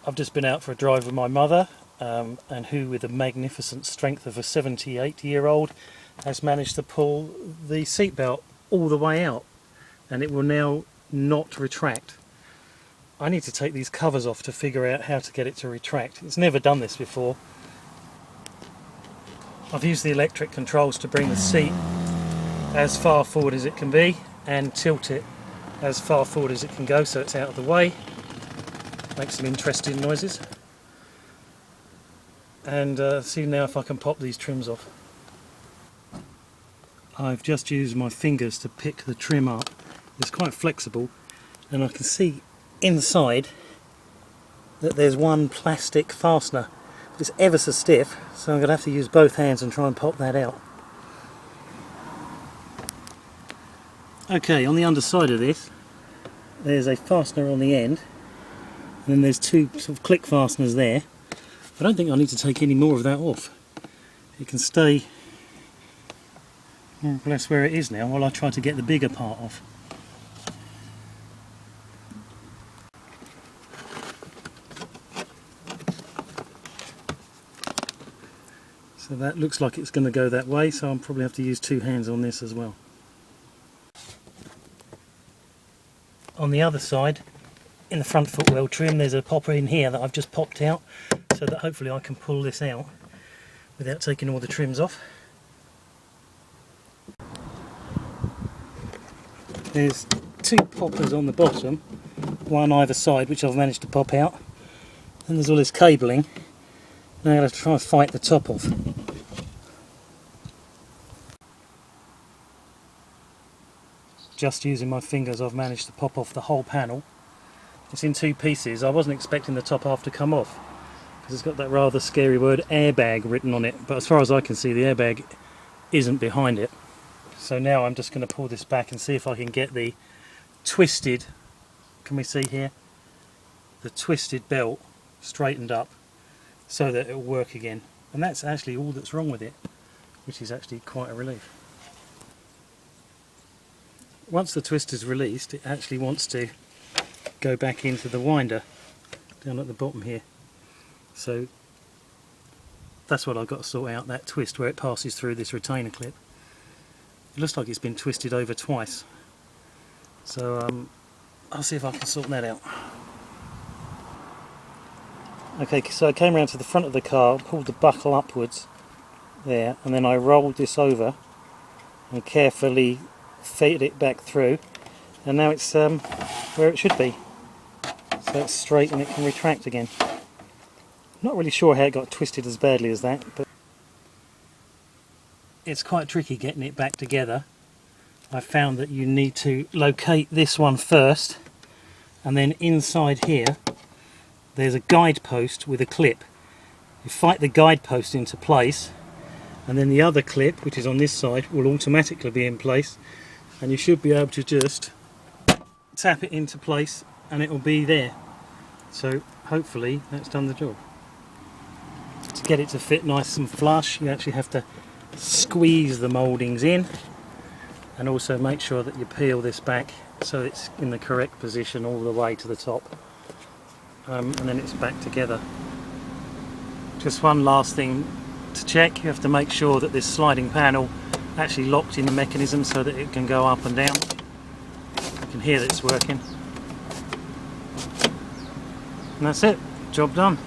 I've just been out for a drive with my mother, and who, with the magnificent strength of a 78-year-old, has managed to pull the seatbelt all the way out, and it will now not retract. I need to take these covers off to figure out how to get it to retract. It's never done this before. I've used the electric controls to bring the seat as far forward as it can be and tilt it as far forward as it can go so it's out of the way. Makes some interesting noises. And see now if I can pop these trims off. I've just used my fingers to pick the trim up. It's quite flexible, and I can see inside that there's one plastic fastener. It's ever so stiff, so I'm going to have to use both hands and try and pop that out. Okay, on the underside of this there's a fastener on the end, and then there's two sort of click fasteners there. I don't think I need to take any more of that off. It can stay more or less where it is now while I try to get the bigger part off. So that looks like it's going to go that way, so I'll probably have to use two hands on this as well. On the other side, in the front footwell trim, there's a popper in here that I've just popped out, so that hopefully I can pull this out without taking all the trims off. There's two poppers on the bottom, one either side, which I've managed to pop out, and there's all this cabling. Now I'm going to have to try and fight the top off. Just using my fingers I've managed to pop off the whole panel. It's in two pieces. I wasn't expecting the top half to come off because it's got that rather scary word airbag written on it, but as far as I can see the airbag isn't behind it. So now I'm just going to pull this back and see if I can get the twisted, can we see here, the twisted belt straightened up so that it will work again. And that's actually all that's wrong with it, which is actually quite a relief. Once the twist is released, it actually wants to go back into the winder down at the bottom here. So that's what I've got to sort out, that twist where it passes through this retainer clip. It looks like it's been twisted over twice. So I'll see if I can sort that out. Okay, so I came around to the front of the car, pulled the buckle upwards there, and then I rolled this over and carefully fed it back through, and now it's where it should be. So it's straight and it can retract again. Not really sure how it got twisted as badly as that, but it's quite tricky getting it back together. I found that you need to locate this one first, and then inside here there's a guide post with a clip. You fight the guide post into place, and then the other clip, which is on this side, will automatically be in place, and you should be able to just tap it into place and it will be there. So hopefully that's done the job. To get it to fit nice and flush, you actually have to squeeze the mouldings in, and also make sure that you peel this back so it's in the correct position all the way to the top, and then it's back together. Just one last thing to check, you have to make sure that this sliding panel actually locked in the mechanism so that it can go up and down. You can hear that it's working. And that's it, job done.